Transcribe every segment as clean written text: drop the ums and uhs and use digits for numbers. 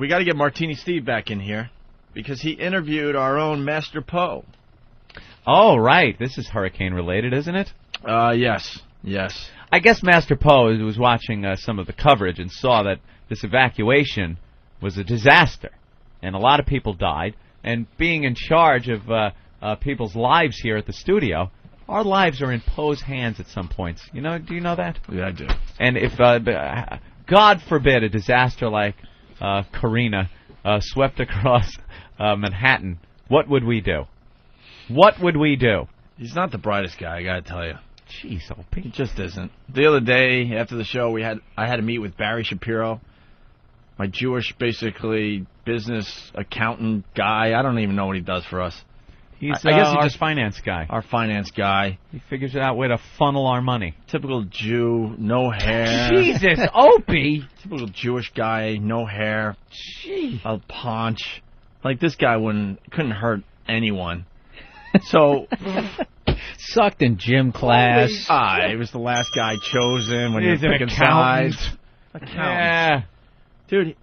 We got to get Martini Steve back in here because he interviewed our own Master Poe. Oh, right. This is hurricane-related, isn't it? Yes. I guess Master Poe was watching some of the coverage and saw that this evacuation was a disaster, and a lot of people died. And being in charge of people's lives here at the studio, our lives are in Poe's hands at some points. Do you know that? Yeah, I do. And if, God forbid, a disaster like Karina swept across Manhattan, what would we do? What would we do? He's not the brightest guy, I gotta tell you. Jeez, Opie. He just isn't. The other day, after the show, I had to meet with Barry Shapiro, my Jewish, basically, business accountant guy. I don't even know what he does for us. I guess he's just finance guy. Our finance guy. He figures out where to funnel our money. Typical Jew, no hair. Jesus, Opie! Typical Jewish guy, no hair. Gee. A paunch. Like, this guy couldn't hurt anyone. So... Sucked in gym class. He was the last guy chosen when he was picking accountant. sides. Yeah. Dude,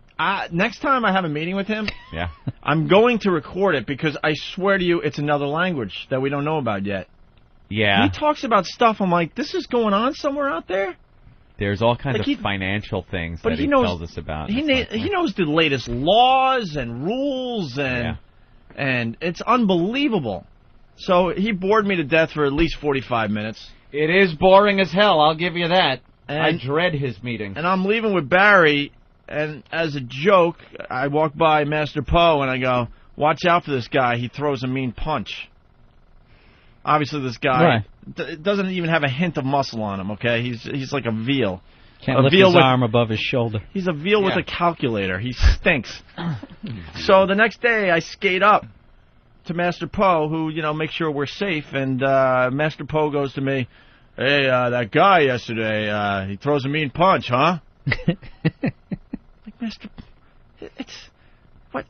next time I have a meeting with him, yeah, I'm going to record it because I swear to you it's another language that we don't know about yet. Yeah. He talks about stuff, I'm like, this is going on somewhere out there? There's all kinds of financial things that he tells us about. He knows the latest laws and rules, and it's unbelievable. So he bored me to death for at least 45 minutes. It is boring as hell, I'll give you that. And I dread his meetings. And I'm leaving with Barry, and as a joke, I walk by Master Poe, and I go, watch out for this guy. He throws a mean punch. Obviously, this guy doesn't even have a hint of muscle on him, okay? He's like a veal. Can't lift his arm above his shoulder. He's a veal with a calculator. He stinks. So the next day, I skate up to Master Poe, who, makes sure we're safe, and Master Poe goes to me, hey, that guy yesterday, he throws a mean punch, huh? Like, Master, it's, what?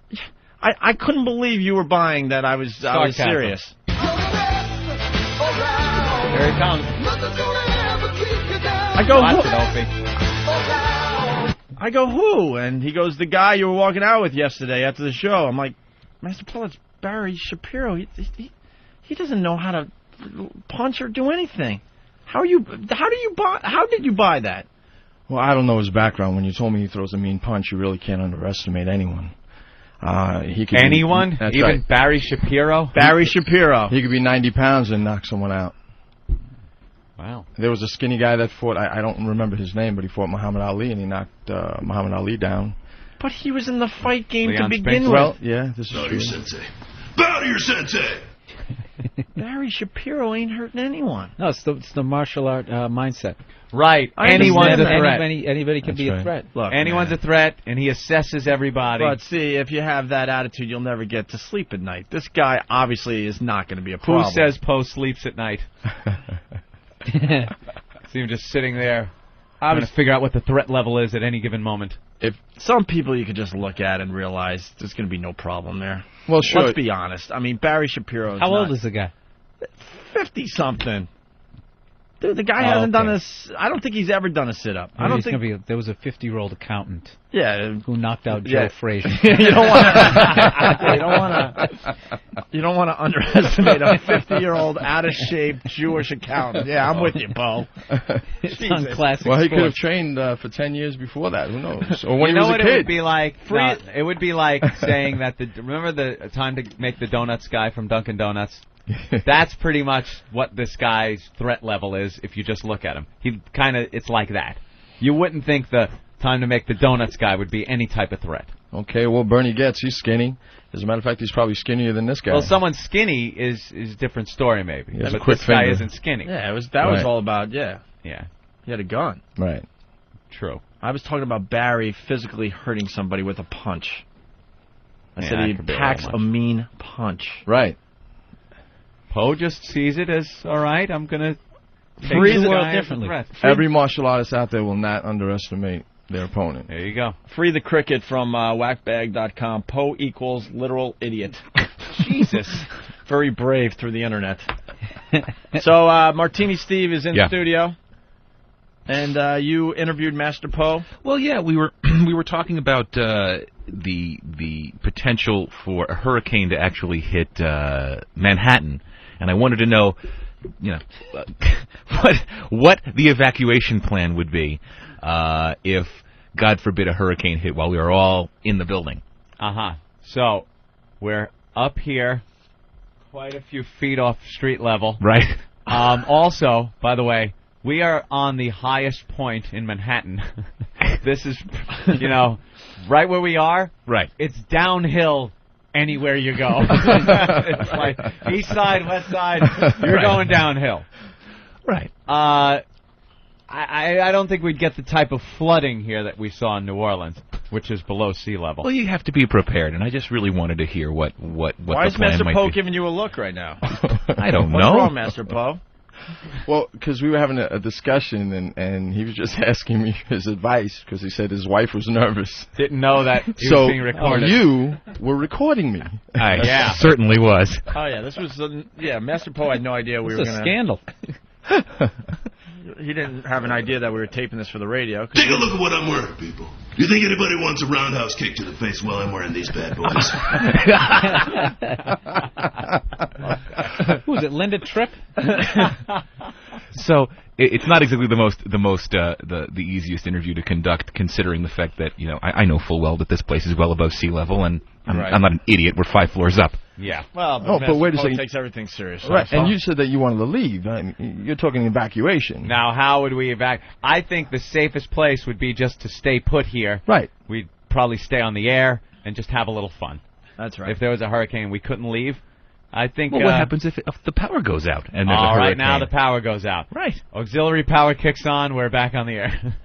I couldn't believe you were buying that I was serious. Here he comes. I go, who? And he goes, the guy you were walking out with yesterday after the show. I'm like, Master Poe, it's Barry Shapiro. He doesn't know how to punch or do anything. How did you buy that? Well, I don't know his background. When you told me he throws a mean punch, you really can't underestimate anyone. Anyone? That's even right. Barry Shapiro? Barry Shapiro. He could be 90 pounds and knock someone out. Wow. There was a skinny guy that fought, I don't remember his name, but he fought Muhammad Ali, and he knocked Muhammad Ali down. But he was in the fight game Leon to begin Spinks? with. Well, yeah, this is Bow to true. your sensei. Bow to your sensei! Barry Shapiro ain't hurting anyone. No, it's the martial art mindset. Right. Anyone's a threat. Anybody can be a threat. Look, Anyone's a threat, and he assesses everybody. But see, if you have that attitude, you'll never get to sleep at night. This guy obviously is not going to be a problem. Who says Poe sleeps at night? See him just sitting there. I'm going to figure out what the threat level is at any given moment. If some people you could just look at and realize there's going to be no problem there. Well, sure. Let's be honest. I mean, Barry Shapiro. How old is the guy? 50-something. Dude, the guy hasn't done this. I don't think he's ever done a sit-up. I don't think there was a 50-year-old accountant. Yeah, who knocked out Joe Frazier. You don't want to underestimate a 50-year-old out-of-shape Jewish accountant. Yeah, I'm with you, Bo. Classic. Well, he could have trained for 10 years before that. Who knows? Or when you he was know a what kid. It would be like? It would be like saying that remember the time to make the donuts guy from Dunkin' Donuts? That's pretty much what this guy's threat level is if you just look at him. It's like that. You wouldn't think the time to make the donuts guy would be any type of threat. Okay, well, Bernie Getz, he's skinny. As a matter of fact, he's probably skinnier than this guy. Well, someone skinny is a different story, maybe. He has but a quick this guy finger. isn't skinny. Yeah, that was all about, Yeah. He had a gun. Right. True. I was talking about Barry physically hurting somebody with a punch. I said he could be packs a a mean punch. Right. Poe just sees it as, all right, I'm going to free the world differently. Every martial artist out there will not underestimate their opponent. There you go. Free the cricket from whackbag.com. Poe equals literal idiot. Jesus. Very brave through the internet. So Martini Steve is in studio. And you interviewed Master Poe? Well, yeah, we were talking about the potential for a hurricane to actually hit Manhattan, and I wanted to know, what the evacuation plan would be if, God forbid, a hurricane hit while we were all in the building. So we're up here, quite a few feet off street level. Right. Also, by the way, we are on the highest point in Manhattan. This is, right where we are. Right. It's downhill anywhere you go. It's like east side, west side, you're going downhill. Right. I don't think we'd get the type of flooding here that we saw in New Orleans, which is below sea level. Well, you have to be prepared, and I just really wanted to hear what Why the is plan Master might Poe be. giving you a look right now? I don't know. What's wrong, Master Poe? Well, because we were having a discussion, and he was just asking me his advice because he said his wife was nervous. Didn't know that he was being recorded. You were recording me. I certainly was. Oh, yeah, this was, Master Poe had no idea we were going to... It's a scandal. He didn't have an idea that we were taping this for the radio. Take a look at what I'm wearing, people. You think anybody wants a roundhouse kick to the face while I'm wearing these bad boys? Who was it, Linda Tripp? So it's not exactly the easiest interview to conduct, considering the fact that I know full well that this place is well above sea level, and I'm not an idiot. We're 5 floors up. Yeah. Well, but wait a Poe second. takes everything seriously. Right, and you said that you wanted to leave. I mean, you're talking evacuation. Now, how would we evacuate? I think the safest place would be just to stay put here. Right. We'd probably stay on the air and just have a little fun. That's right. If there was a hurricane and we couldn't leave, I think... Well, what happens if the power goes out and there's a hurricane? Right now the power goes out. Right. Auxiliary power kicks on. We're back on the air.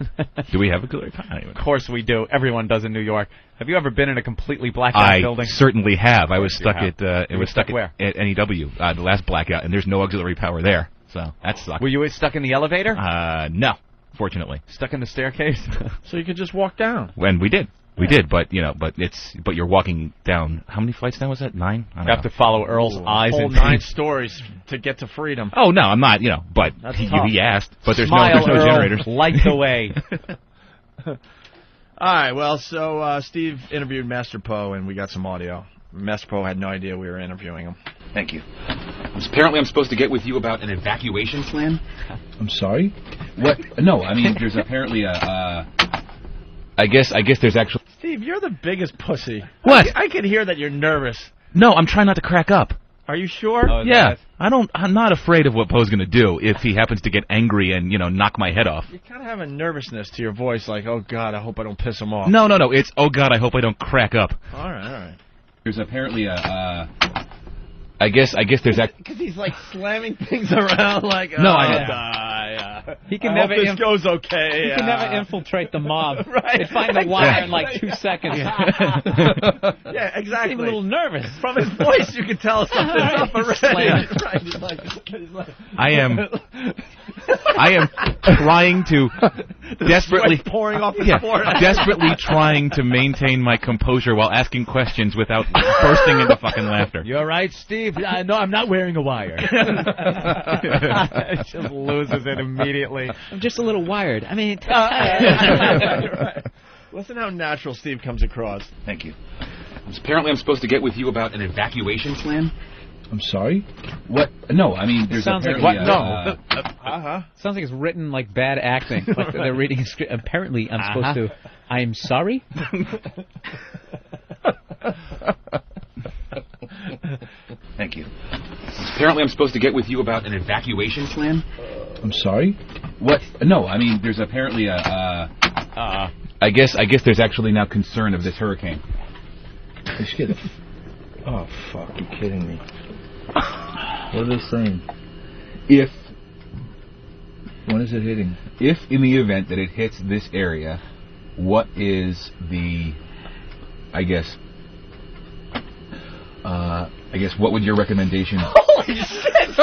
Do we have auxiliary power? Of course we do. Everyone does in New York. Have you ever been in a completely blacked out building? I certainly have. I was stuck at where? At NEW, the last blackout, and there's no auxiliary power there. So that sucked. Were you stuck in the elevator? No, fortunately. Stuck in the staircase? So you could just walk down. And we did. We did, but you're walking down. How many flights now was that? 9? I don't You have know. to follow Earl's eyes Whole and 9 stories to get to freedom. Oh no, I'm not. But That's he tough. asked. But there's Smile, no Earl, generators. Light the way. All right, well, so Steve interviewed Master Poe, and we got some audio. Master Poe had no idea we were interviewing him. Thank you. Apparently I'm supposed to get with you about an evacuation plan? I'm sorry? What? No, I mean, there's apparently I guess there's actually. Steve, you're the biggest pussy. What? I can hear that you're nervous. No, I'm trying not to crack up. Are you sure? Oh, Yeah, I'm not afraid of what Poe's going to do if he happens to get angry and knock my head off. You kind of have a nervousness to your voice, like, oh God, I hope I don't piss him off. No, it's oh God, I hope I don't crack up. All right. there's apparently I guess there's that. Because he's like slamming things around, like No, I know. He can I never hope this goes okay. He can never infiltrate the mob. Right. They'd find the wire in like 2 seconds. Yeah, exactly. He's a little nervous. From his voice, you can tell something's up already. Right. He's like, I am trying to desperately sweat pouring off his forehead. desperately trying to maintain my composure while asking questions without bursting into fucking laughter. You all right, Steve? No, I'm not wearing a wire. Just loses it immediately. I'm just a little wired. I mean, Right. Listen how natural Steve comes across. Thank you. Apparently I'm supposed to get with you about an evacuation plan? I'm sorry? What? No, I mean, there's Sounds like apparently what? Uh-huh. sounds like it's written like bad acting. Like they're reading a script. Apparently, I'm supposed to. I'm sorry. Thank you. Apparently I'm supposed to get with you about an evacuation plan? I'm sorry? What? No, I mean, there's apparently I guess there's actually now concern of this hurricane. Let's get it. Oh, fuck. You're kidding me. What are they saying? if When is it hitting? if in the event that it hits this area, what is the, I guess what would your recommendation? Holy shit! That's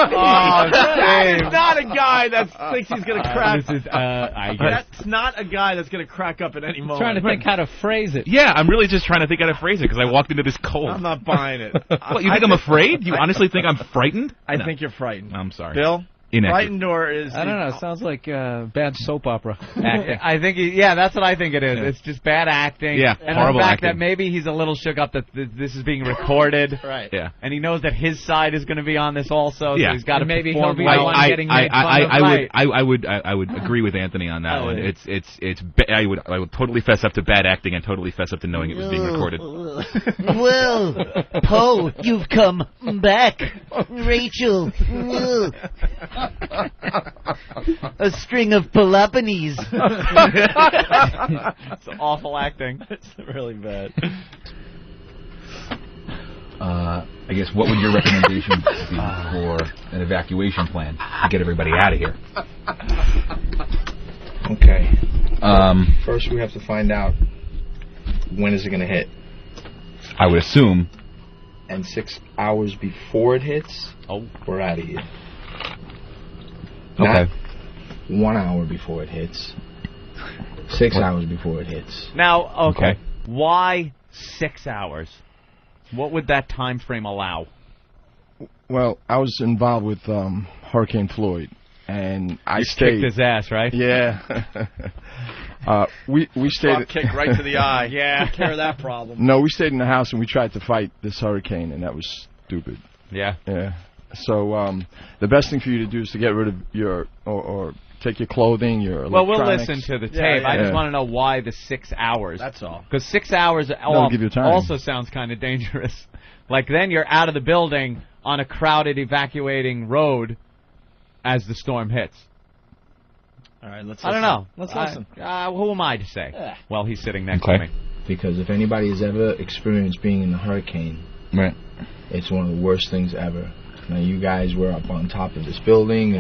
not a guy that thinks he's gonna crack. This is, I guess. That's not a guy that's gonna crack up at any moment. Trying to think how to phrase it. Yeah, I'm really just trying to think how to phrase it because I walked into this cold. I'm not buying it. What, you think I'm afraid? You honestly think I'm frightened? I No. think you're frightened. I'm sorry. Bill, inaccurate. Frightened or is I don't know. It sounds like bad soap opera acting. I think, that's what I think it is. Yeah. It's just bad acting. Yeah, and horrible the fact acting. that maybe he's a little shook up that this is being recorded. Right. Yeah. And he knows that his side is going to be on this also, Yeah. so he's got to Maybe perform he'll be well. the one getting made fun of. I would agree with Anthony on that one. I would totally fess up to bad acting and totally fess up to knowing it was being recorded. Well, Poe, you've come back. Rachel. A string of Peloponnese. It's awful acting. It's really bad. I guess what would your recommendation be for an evacuation plan to get everybody out of here? Okay. First, we have to find out when is it going to hit. I would assume. And 6 hours before it hits, we're out of here. Not Okay. 1 hour before it hits. 6 hours before it hits. Now, Okay. why 6 hours? What would that time frame allow? Well, I was involved with Hurricane Floyd, and I You stayed. kicked his ass, right? Yeah. We stayed. Drop kick right to the eye. Yeah. Take care of that problem. No, we stayed in the house and we tried to fight this hurricane, and that was stupid. Yeah. Yeah. So the best thing for you to do is to get rid of your or take your clothing, your Well, we'll electronics. listen to the tape. Yeah, I just yeah. want to know why the 6 hours. That's all. Because 6 hours give you time. also sounds kind of dangerous. Like, then you're out of the building on a crowded evacuating road as the storm hits. All right, let's I don't know. Let's listen. Who am I to say? Well, he's sitting next to Okay. me. Because if anybody has ever experienced being in a hurricane, Right. it's one of the worst things ever. Now, you guys were up on top of this building,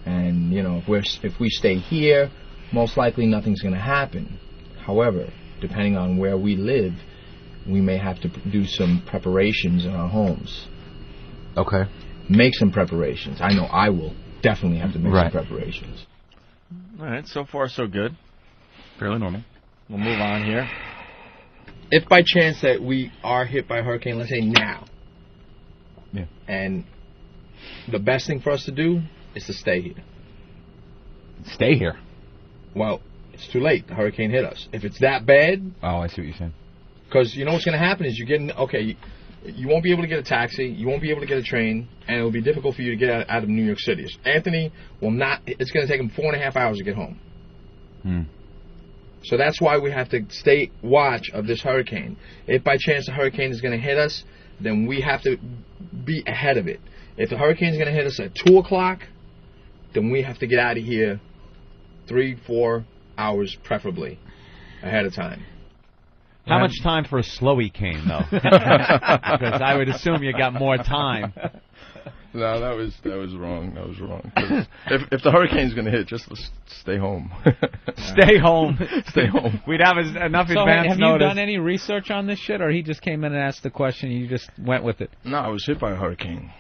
and you know, if we stay here, most likely nothing's going to happen. However, depending on where we live, we may have to do some preparations in our homes. Okay. Make some preparations. I know I will definitely have to make Right. some preparations. All right, so far so good. Fairly normal. We'll move on here. If by chance that we are hit by a hurricane, let's say now, Yeah. and the best thing for us to do is to stay here. Stay here. Well, it's too late. The hurricane hit us. If it's that bad, Oh, I see what you're saying. because you know what's going to happen is you won't be able to get a taxi, you won't be able to get a train, and it will be difficult for you to get out of New York City. Anthony will not. It's going to take him 4.5 hours to get home. So that's why we have to stay watch of this hurricane. If by chance the hurricane is going to hit us, then we have to be ahead of it. If the hurricane is going to hit us at 2 o'clock, then we have to get out of here 3-4 hours, preferably, ahead of time. How much time for a slowy cane, though? Because I would assume you got more time. No, that was wrong. That was wrong. 'Cause if the hurricane's going to hit, just let's stay home. Stay home. Stay home. We'd have enough So advance have notice. you done any research on this shit, or he just came in and asked the question and you just went with it? No, I was hit by a hurricane.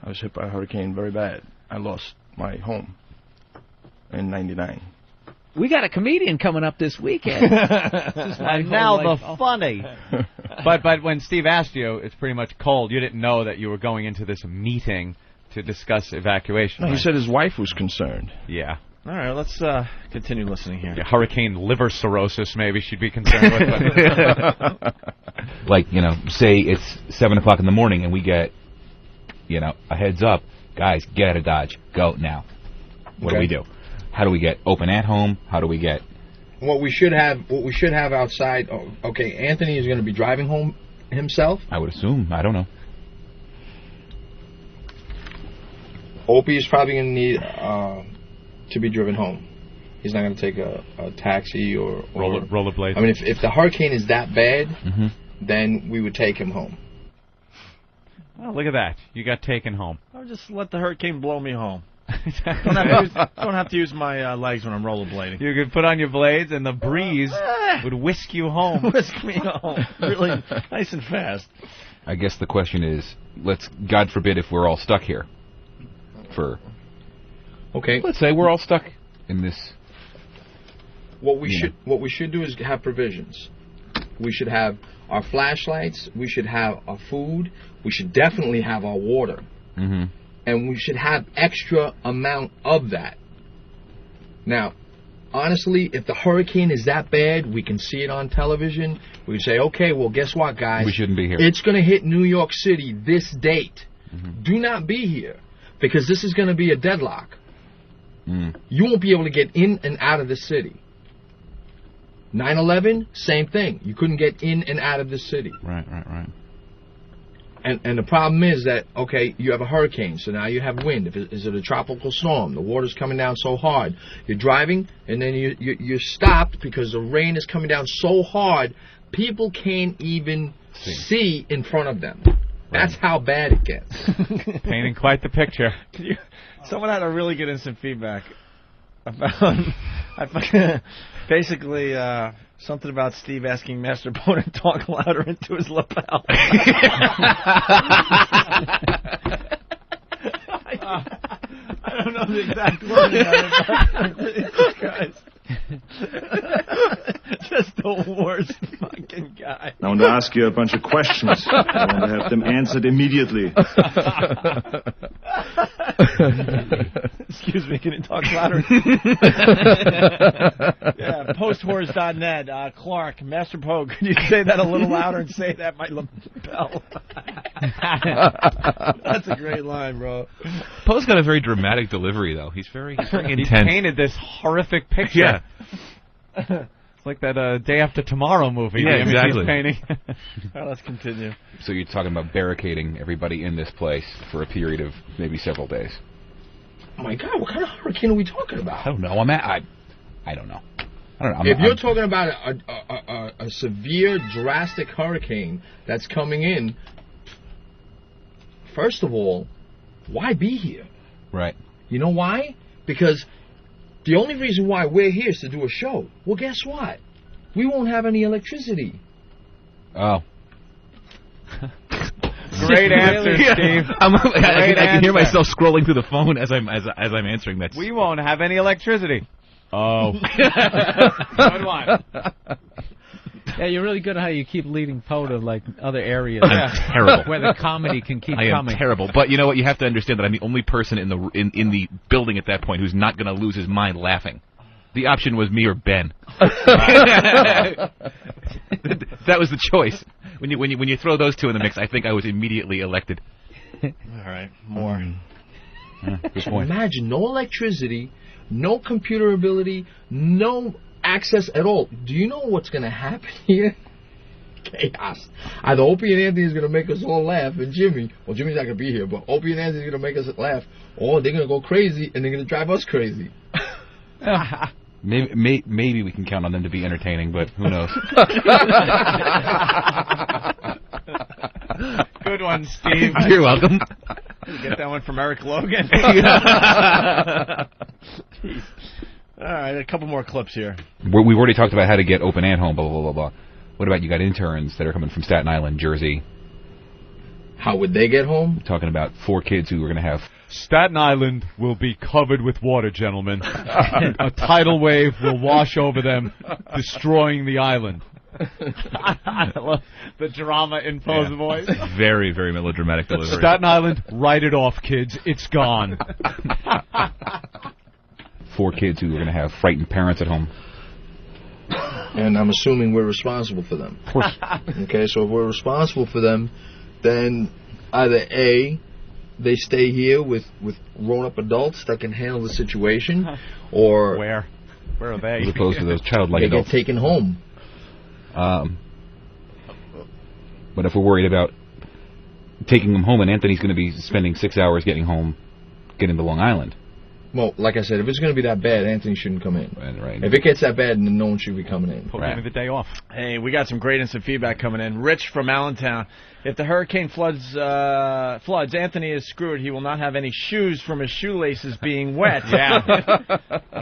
I was hit by a hurricane very bad. I lost my home in '99. We got a comedian coming up this weekend. And now the funny. But when Steve asked you, it's pretty much cold. You didn't know that you were going into this meeting to discuss evacuation. No, he right? said his wife was concerned. Yeah. All right, let's continue listening here. Yeah, Hurricane liver cirrhosis, maybe she'd be concerned with. But Like, say it's 7 o'clock in the morning and we get, a heads up. Guys, get out of Dodge. Go now. What do we do? How do we get open at home? How do we get... What we should have outside. Okay, Anthony is going to be driving home himself. I would assume. I don't know. Opie is probably going to need to be driven home. He's not going to take a taxi or rollerblade. I mean, if the hurricane is that bad, then we would take him home. Oh, look at that. You got taken home. I'll just let the hurricane blow me home. Don't have to use my legs when I'm rollerblading. You could put on your blades and the breeze would whisk you home. Whisk me home. Really nice and fast. I guess the question is, God forbid if we're all stuck here for... Okay. Let's say we're all stuck in this... What we should do is have provisions. We should have our flashlights. We should have our food. We should definitely have our water. and we should have extra amount of that. Now, honestly, if the hurricane is that bad, we can see it on television. We say, okay, well, guess what, guys? We shouldn't be here. It's going to hit New York City this date. Do not be here, because this is going to be a deadlock. You won't be able to get in and out of the city. 9/11, same thing. You couldn't get in and out of the city. Right. And the problem is that, okay, you have a hurricane, so now you have wind. Is it a tropical storm? The water's coming down so hard. You're driving, and then you're stopped because the rain is coming down so hard, people can't even see in front of them. That's how bad it gets. Painting quite the picture. Someone had a really good instant feedback about basically something about Steve asking Master Poe to talk louder into his lapel. I don't know the exact wording of it, but guys. Just the worst fucking guy. I want to ask you a bunch of questions. I want to have them answered immediately. Excuse me, can you talk louder? Yeah, posthorrors.net. Clark, Master Poe, could you say that a little louder and say that my lapel? That's a great line, bro. Poe's got a very dramatic delivery, though. He's very intense. He painted this horrific picture. Yeah. It's like that Day After Tomorrow movie. Yeah, exactly. He's painting. Well, let's continue. So you're talking about barricading everybody in this place for a period of maybe several days. Oh my God, what kind of hurricane are we talking about? I don't know. I don't know. If you're talking about a severe, drastic hurricane that's coming in, first of all, why be here? Right. You know why? Because the only reason why we're here is to do a show. Well, guess what? We won't have any electricity. Oh. Great answer, Steve. I can hear myself scrolling through the phone as I'm answering that. We won't have any electricity. Oh. Good one. Yeah, you're really good at how you keep leading Poe to like other areas. I'm terrible. Where the comedy can keep I am coming. terrible. But you know what? You have to understand that I'm the only person in the building at that point who's not going to lose his mind laughing. The option was me or Ben. That was the choice. When you throw those two in the mix, I think I was immediately elected. All right, more. Good point. Imagine no electricity, no computer ability, no access at all. Do you know what's going to happen here? Chaos. Either Opie and Anthony is going to make us all laugh, and Jimmy's not going to be here, but Opie and Anthony is going to make us laugh, or they're going to go crazy and they're going to drive us crazy. Maybe we can count on them to be entertaining, but who knows? Good one, Steve. You're welcome. You get that one from Eric Logan. Jeez. All right, a couple more clips here. We've already talked about how to get open at home, blah, blah, blah, blah. What about you got interns that are coming from Staten Island, Jersey? How would they get home? We're talking about 4 kids who are going to have... Staten Island will be covered with water, gentlemen. A tidal wave will wash over them, destroying the island. I love the drama in Poe's voice. Very, very melodramatic delivery. Staten Island, write it off, kids. It's gone. 4 kids who are going to have frightened parents at home. And I'm assuming we're responsible for them. Of course. Okay, so if we're responsible for them, then either A, they stay here with grown-up adults that can handle the situation, or... Where are they? As opposed to those childlike they adults. get taken home. But if we're worried about taking them home, and Anthony's going to be spending 6 hours getting to Long Island. Well, like I said, if it's going to be that bad, Anthony shouldn't come in. Right. If it gets that bad, then no one should be coming in. Give me the day off. Hey, we got some great instant feedback coming in. Rich from Allentown. If the hurricane floods, Anthony is screwed. He will not have any shoes from his shoelaces being wet. Yeah.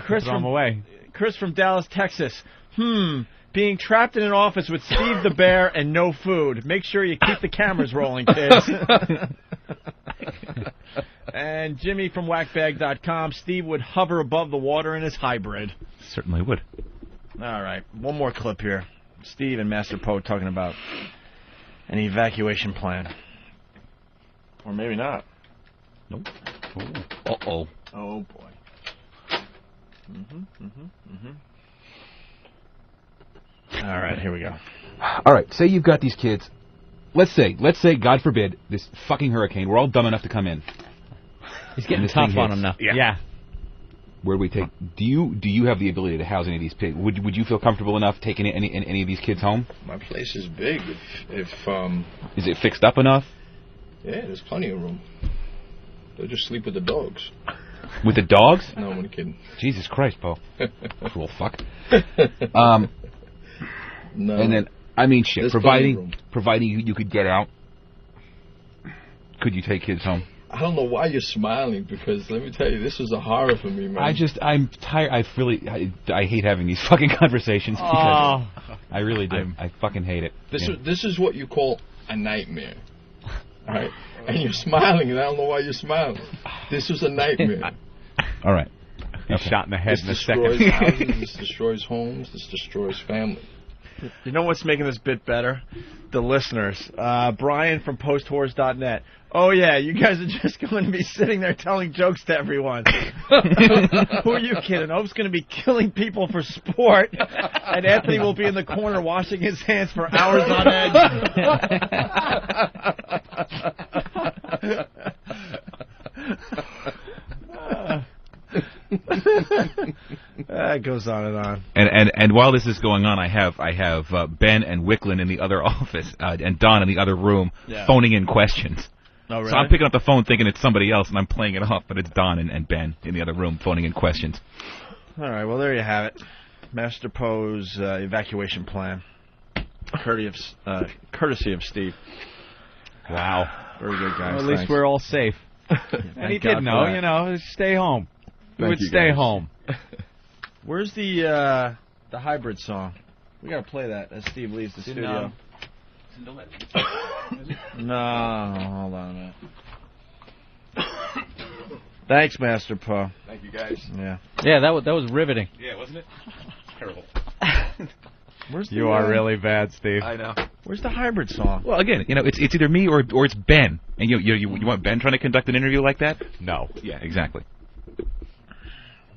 Chris Throw them away. Chris from Dallas, Texas. Being trapped in an office with Steve the Bear and no food. Make sure you keep the cameras rolling, kids. And Jimmy from whackbag.com. Steve would hover above the water in his hybrid. Certainly would. All right, one more clip here. Steve and Master Poe talking about an evacuation plan. Or maybe not. Nope. Uh-oh. Oh, boy. All right, here we go. All right, say you've got these kids. Let's say, God forbid, this fucking hurricane. We're all dumb enough to come in. He's getting this tough thing on hits. him now. Yeah. Where do we take? Do you have the ability to house any of these pigs? Would you feel comfortable enough taking any of these kids home? My place is big. If Is it fixed up enough? yeah, there's plenty of room. They'll just sleep with the dogs. With the dogs? No, I'm only kidding. Jesus Christ, Poe. Cruel fuck. No. And then, I mean, shit. There's plenty of Providing room. you could get out, could you take kids home? I don't know why you're smiling, because let me tell you, this was a horror for me, man. I'm tired. I hate having these fucking conversations. Because I really do. I fucking hate it. This is what you call a nightmare. All right? And you're smiling, and I don't know why you're smiling. This was a nightmare. All right. He's shot in the head This in a destroys second. houses, this destroys homes, this destroys family. You know what's making this bit better? The listeners. Brian from posthorrors.net. Oh, yeah, you guys are just going to be sitting there telling jokes to everyone. Who are you kidding? Ope's going to be killing people for sport, and Anthony will be in the corner washing his hands for hours on edge. It goes on and on. And while this is going on, I have Ben and Wicklund in the other office and Don in the other room phoning in questions. Oh, really? So I'm picking up the phone thinking it's somebody else, and I'm playing it off, but it's Don and Ben in the other room phoning in questions. All right, well, there you have it. Master Poe's evacuation plan. Courtesy of Steve. Wow. Very good, guys. Well, at least Thanks. we're all safe. And he did know, stay home. We would stay home. Where's the hybrid song? We got to play that as Steve leaves the studio. No, hold on a minute. Thanks, Master Poe. Thank you, guys. Yeah. Yeah, that was riveting. Yeah, wasn't it? Terrible. Where's the, You are really bad, Steve. I know. Where's the hybrid song? Well, again, it's either me or it's Ben. And you want Ben trying to conduct an interview like that? No. Yeah, exactly.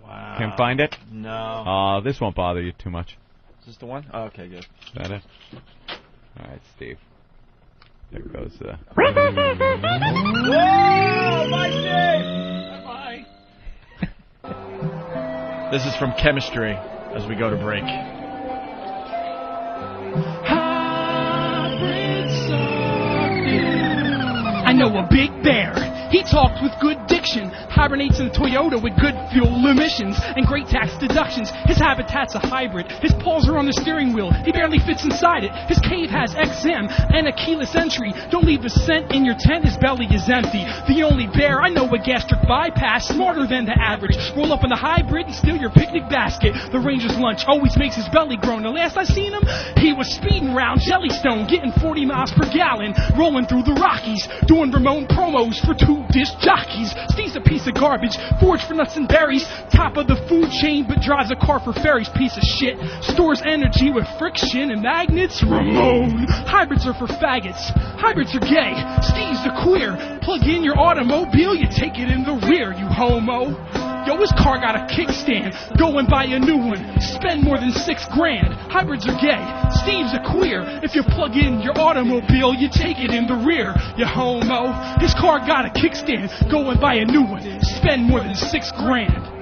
Wow. Can find it? No. This won't bother you too much. Is this the one? Oh, okay, good. Is that it? All right, Steve. There goes Whoa, my Steve! Bye. This is from Chemistry as we go to break. I know a big bear. He talks with good diction, hibernates in a Toyota with good fuel emissions and great tax deductions. His habitat's a hybrid. His paws are on the steering wheel. He barely fits inside it. His cave has XM and a keyless entry. Don't leave a cent in your tent. His belly is empty. The only bear I know with gastric bypass, smarter than the average. Roll up in the hybrid and steal your picnic basket. The ranger's lunch always makes his belly groan. The last I seen him, he was speeding around Jellystone, getting 40 miles per gallon, rolling through the Rockies, doing Ramon promos for 2 disc jockeys. Steve's a piece of garbage, foraged for nuts and berries, top of the food chain but drives a car for ferries. Piece of shit, stores energy with friction and magnets. Ramon. Hybrids are for faggots, hybrids are gay. Steve's a queer, plug in your automobile, you take it in the rear, you homo. Yo, his car got a kickstand, go and buy a new one, spend more than $6 grand. Hybrids are gay, Steve's a queer. If you plug in your automobile, you take it in the rear, you homo. His car got a kickstand, go and buy a new one, spend more than $6 grand.